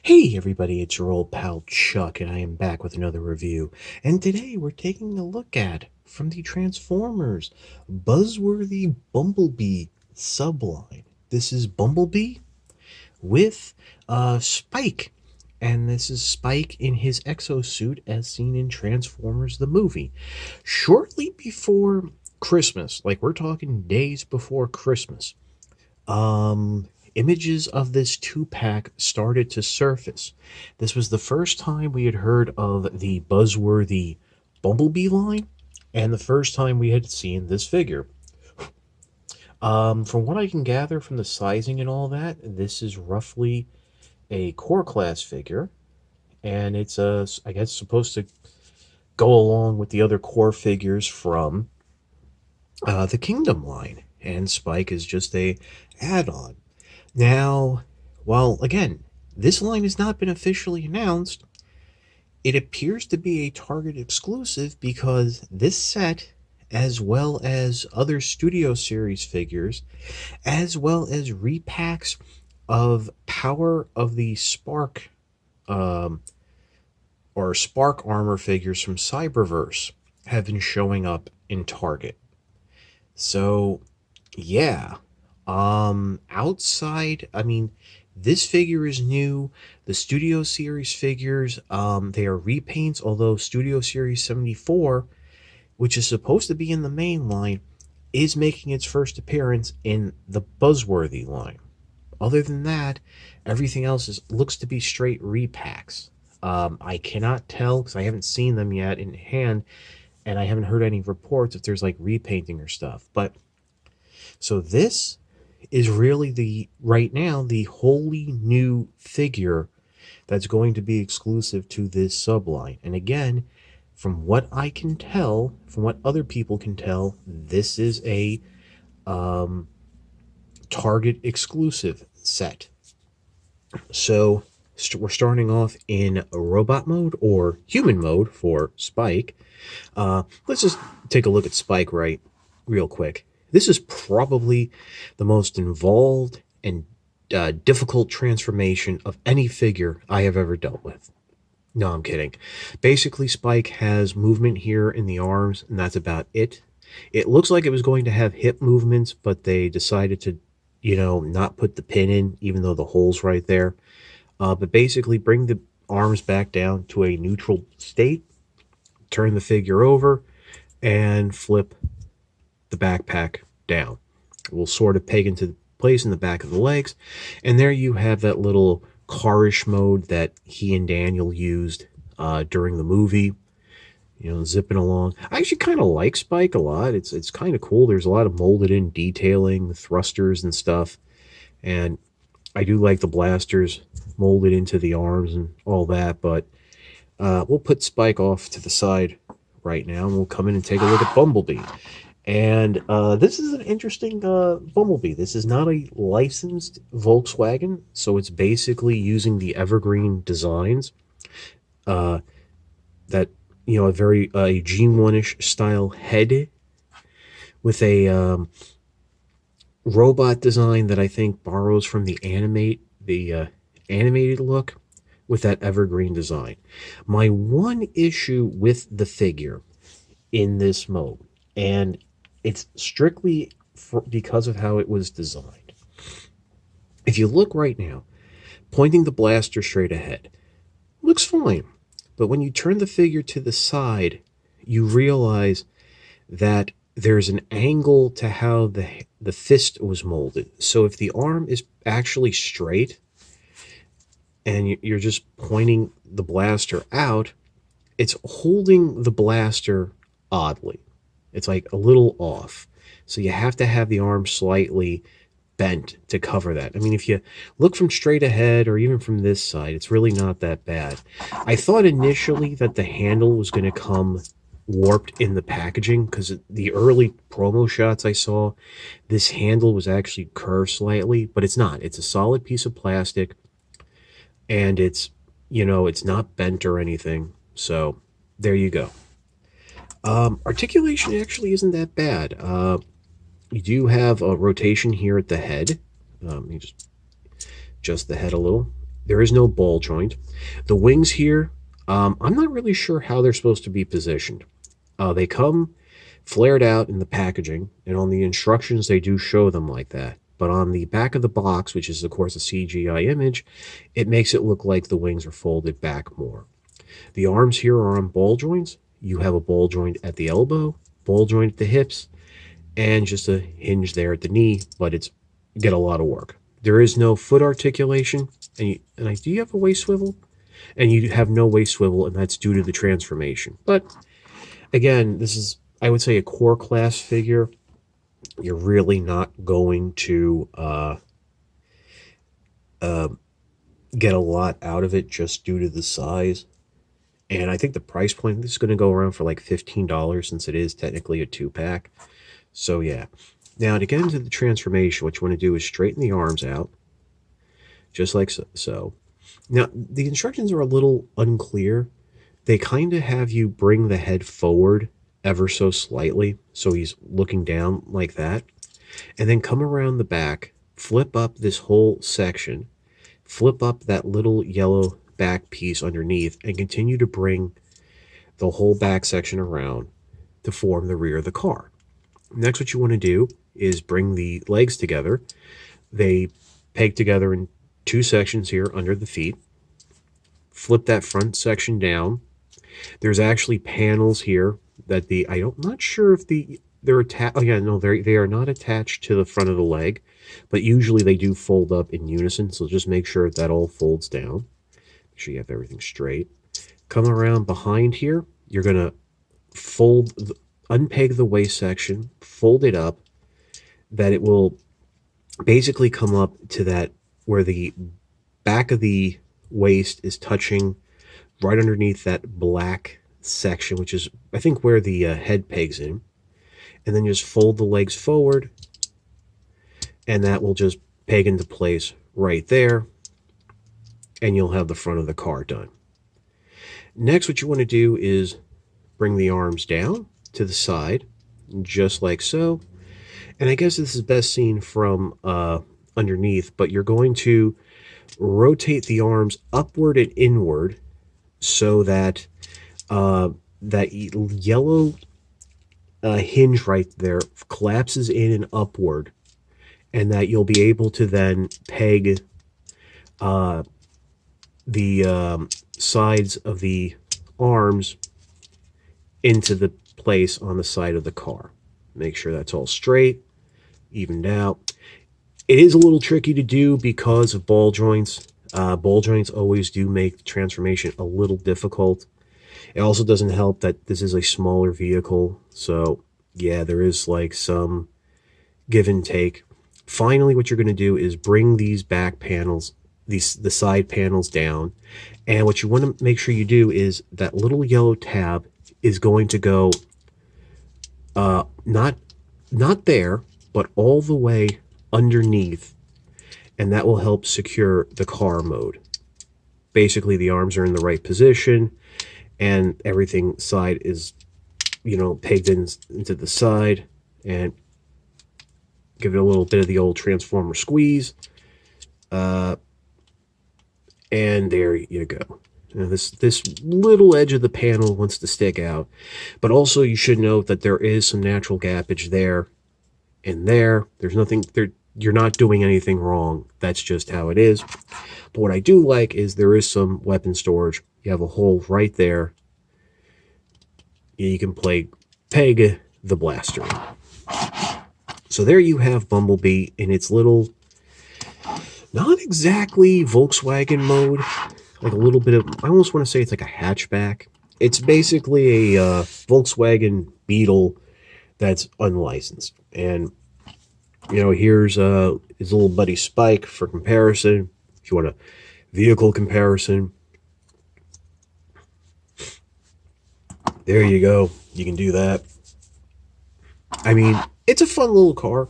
Hey everybody, it's your old pal Chuck, and I am back with another review. And today we're taking a look at, from the Transformers, Buzzworthy Bumblebee subline. This is Bumblebee with Spike. And this is Spike in his exosuit as seen in Transformers the movie. Shortly before Christmas, like we're talking days before Christmas, images of this two-pack started to surface. This was the first time we had heard of the buzzworthy Bumblebee line, and the first time we had seen this figure. From what I can gather from the sizing and all that, this is roughly a core class figure, and it's I guess supposed to go along with the other core figures from the Kingdom line, and Spike is just a add-on. Now, while again, this line has not been officially announced, it appears to be a Target exclusive because this set, as well as other Studio Series figures, as well as repacks of Power of the Spark or Spark armor figures from Cyberverse, have been showing up in Target. So, yeah. Outside, I mean, this figure is new. The Studio Series figures, they are repaints, although Studio Series 74, which is supposed to be in the main line, is making its first appearance in the Buzzworthy line. Other than that, everything else looks to be straight repacks. I cannot tell because I haven't seen them yet in hand, and I haven't heard any reports if there's like repainting or stuff. But so this is really right now the wholly new figure that's going to be exclusive to this subline. And again, from what I can tell, from what other people can tell, this is a Target exclusive set. So we're starting off in a robot mode or human mode for Spike. Let's just take a look at Spike real quick. This is probably the most involved and difficult transformation of any figure I have ever dealt with. No, I'm kidding. Basically, Spike has movement here in the arms, and that's about it. It looks like it was going to have hip movements, but they decided to, not put the pin in, even though the hole's right there. But basically, bring the arms back down to a neutral state, turn the figure over, and flip the backpack down. It will sort of peg into place in the back of the legs, and there you have that little carish mode that he and Daniel used during the movie. Zipping along. I actually kind of like Spike a lot. It's kind of cool. There's a lot of molded in detailing, thrusters and stuff, and I do like the blasters molded into the arms and all that. But we'll put Spike off to the side right now, and we'll come in and take a look at Bumblebee. And this is an interesting Bumblebee. This is not a licensed Volkswagen, so it's basically using the Evergreen designs that, a very G1-ish style head with a robot design that I think borrows from the animated look with that Evergreen design. My one issue with the figure in this mode, and it's strictly because of how it was designed. If you look right now, pointing the blaster straight ahead, looks fine. But when you turn the figure to the side, you realize that there's an angle to how the fist was molded. So if the arm is actually straight and you're just pointing the blaster out, it's holding the blaster oddly. It's like a little off. So you have to have the arm slightly bent to cover that. I mean, if you look from straight ahead or even from this side, it's really not that bad. I thought initially that the handle was going to come warped in the packaging because the early promo shots I saw, this handle was actually curved slightly, but it's not. It's a solid piece of plastic, and it's, it's not bent or anything. So there you go. Articulation actually isn't that bad. You do have a rotation here at the head. You just adjust the head a little. There is no ball joint. The wings here, I'm not really sure how they're supposed to be positioned. They come flared out in the packaging, and on the instructions they do show them like that. But on the back of the box, which is of course a CGI image, it makes it look like the wings are folded back more. The arms here are on ball joints. You have a ball joint at the elbow, ball joint at the hips, and just a hinge there at the knee, but it's get a lot of work. There is no foot articulation, do you have a waist swivel? And you have no waist swivel, and that's due to the transformation. But again, this is, I would say, a core class figure. You're really not going to get a lot out of it just due to the size. And I think the price point, this is going to go around for like $15 since it is technically a 2-pack. So yeah. Now to get into the transformation, what you want to do is straighten the arms out, just like so. Now the instructions are a little unclear. They kind of have you bring the head forward ever so slightly, so he's looking down like that, and then come around the back, flip up this whole section, flip up that little yellow back piece underneath, and continue to bring the whole back section around to form the rear of the car. Next, what you want to do is bring the legs together. They peg together in 2 sections here under the feet. Flip that front section down. There's actually panels here that I'm not sure if they're attached. Oh yeah, no, they are not attached to the front of the leg, but usually they do fold up in unison. So just make sure that all folds down. Make sure you have everything straight. Come around behind here. You're gonna unpeg the waist section, fold it up, that it will basically come up to that where the back of the waist is touching right underneath that black section, which is, I think, where the head pegs in. And then just fold the legs forward, and that will just peg into place right there, and you'll have the front of the car done. Next, what you want to do is bring the arms down to the side, just like so. And I guess this is best seen from underneath, but you're going to rotate the arms upward and inward so that that yellow hinge right there collapses in and upward, and that you'll be able to then peg the sides of the arms into the place on the side of the car. Make sure that's all straight, evened out. It is a little tricky to do because of ball joints. Ball joints always do make the transformation a little difficult. It also doesn't help that this is a smaller vehicle, so yeah, there is like some give and take. Finally, what you're going to do is bring these back panels, the side panels down, and what you want to make sure you do is that little yellow tab is going to go not there, but all the way underneath, and that will help secure the car mode. Basically, the arms are in the right position, and everything side is, pegged into the side, and give it a little bit of the old transformer squeeze, and there you go. Now this little edge of the panel wants to stick out, but also you should note that there is some natural gappage there and there. There's nothing there. You're not doing anything wrong. That's just how it is. But what I do like is there is some weapon storage. You have a hole right there. You can peg the blaster. So there you have Bumblebee in its little, not exactly Volkswagen mode, like a little bit of, I almost want to say it's like a hatchback. It's basically a Volkswagen Beetle that's unlicensed. And, here's his little buddy Spike for comparison. If you want a vehicle comparison, there you go. You can do that. I mean, it's a fun little car.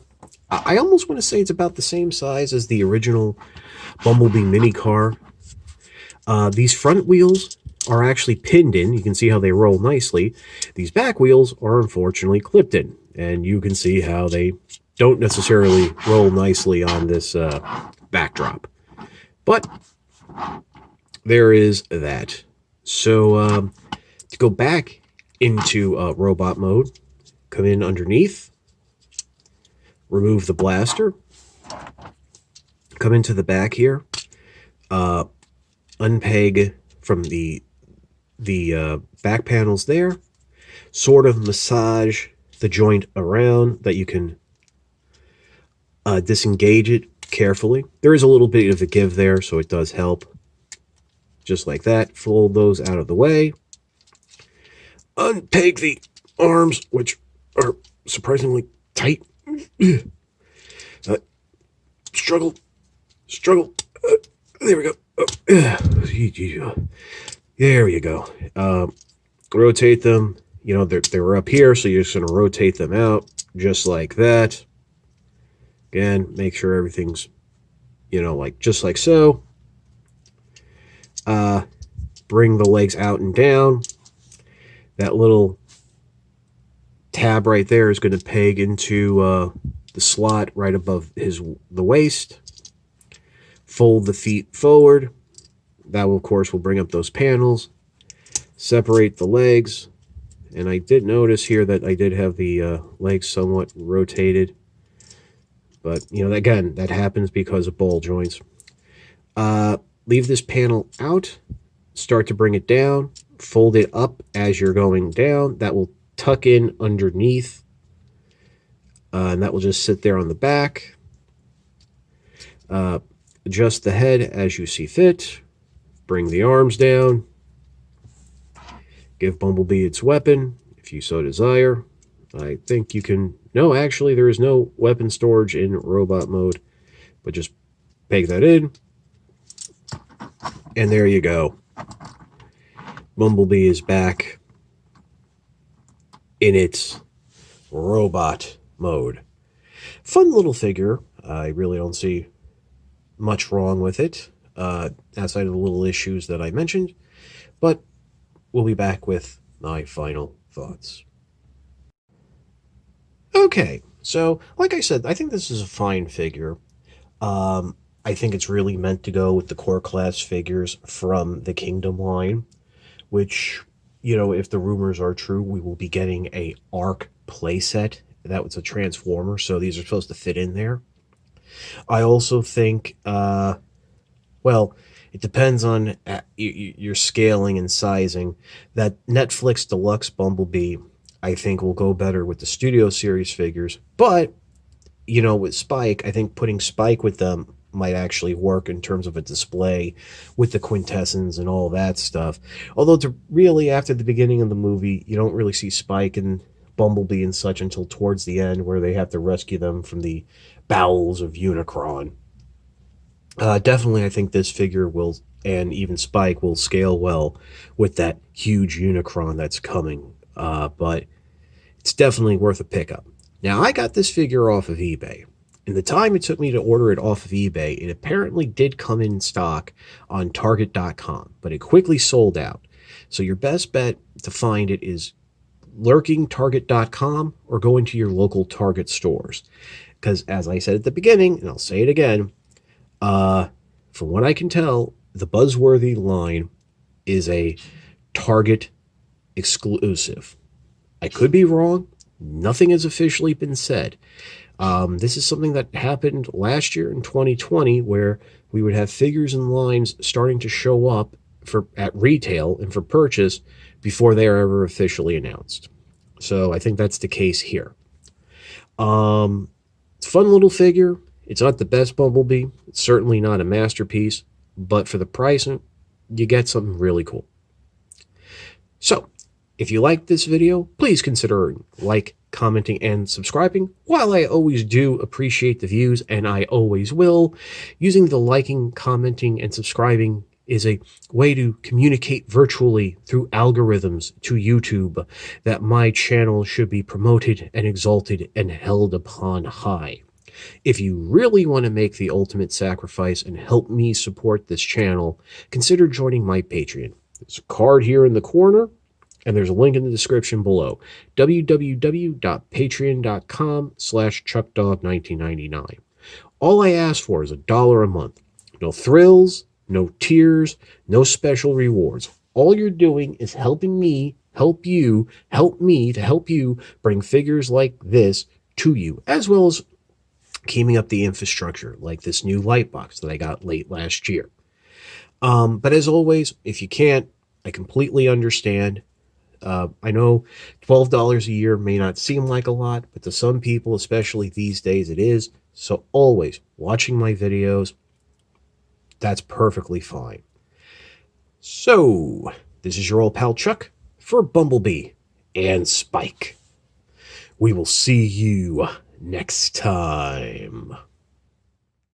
I almost want to say it's about the same size as the original Bumblebee mini car. These front wheels are actually pinned in. You can see how they roll nicely. These back wheels are unfortunately clipped in, and you can see how they don't necessarily roll nicely on this backdrop. But there is that. So to go back into robot mode, come in underneath, remove the blaster, come into the back here, unpeg from the back panels there, sort of massage the joint around that you can disengage it carefully. There is a little bit of a give there, so it does help. Just like that, fold those out of the way. Unpeg the arms, which are surprisingly tight. Struggle. There we go. There you go. Rotate them. You know, they were up here, so you're just going to rotate them out just like that. Again, make sure everything's, you know, like just like so. Bring the legs out and down. That little tab right there is going to peg into the slot right above the waist. Fold the feet forward. That will, of course, will bring up those panels. Separate the legs. And I did notice here that I did have the legs somewhat rotated. But, you know, again, that happens because of ball joints. Leave this panel out. Start to bring it down. Fold it up as you're going down. That will tuck in underneath. And that will just sit there on the back. Adjust the head as you see fit. Bring the arms down. Give Bumblebee its weapon, if you so desire. I think you can... No, actually, there is no weapon storage in robot mode. But just peg that in. And there you go. Bumblebee is back in its robot mode. Fun little figure. I really don't see much wrong with it, outside of the little issues that I mentioned. But we'll be back with my final thoughts. Okay, so like I said, I think this is a fine figure. I think it's really meant to go with the core class figures from the Kingdom line, which, you know, if the rumors are true, we will be getting a ARC playset. That was a Transformer, so these are supposed to fit in there. I also think, well, it depends on your scaling and sizing. That Netflix Deluxe Bumblebee, I think, will go better with the Studio Series figures. But, you know, with Spike, I think putting Spike with them might actually work in terms of a display with the quintessence and all that stuff. Although, to really, after the beginning of the movie, you don't really see Spike and Bumblebee and such until towards the end, where they have to rescue them from the bowels of Unicron. Definitely, I think this figure will, and even Spike, will scale well with that huge Unicron that's coming. But it's definitely worth a pickup. Now, I got this figure off of eBay. In the time it took me to order it off of eBay, it apparently did come in stock on Target.com, but it quickly sold out. So your best bet to find it is lurking Target.com or going to your local Target stores. Because as I said at the beginning, and I'll say it again, from what I can tell, the Buzzworthy line is a Target exclusive. I could be wrong. Nothing has officially been said. This is something that happened last year in 2020, where we would have figures and lines starting to show up at retail and for purchase before they are ever officially announced. So I think that's the case here. It's a fun little figure. It's not the best Bumblebee. It's certainly not a masterpiece, but for the price, you get something really cool. So, if you liked this video, please consider commenting, and subscribing. While I always do appreciate the views, and I always will, using the liking, commenting, and subscribing is a way to communicate virtually through algorithms to YouTube that my channel should be promoted and exalted and held upon high. If you really want to make the ultimate sacrifice and help me support this channel, consider joining my Patreon. There's a card here in the corner, and there's a link in the description below. www.patreon.com/ChuckDog1999. All I ask for is $1 a month. No thrills, no tiers, no special rewards. All you're doing is helping me help you, help me to help you bring figures like this to you, as well as keeping up the infrastructure like this new light box that I got late last year. But as always, if you can't, I completely understand. I know $12 a year may not seem like a lot, but to some people, especially these days, it is. So always watching my videos, that's perfectly fine. So, this is your old pal Chuck for Bumblebee and Spike. We will see you next time.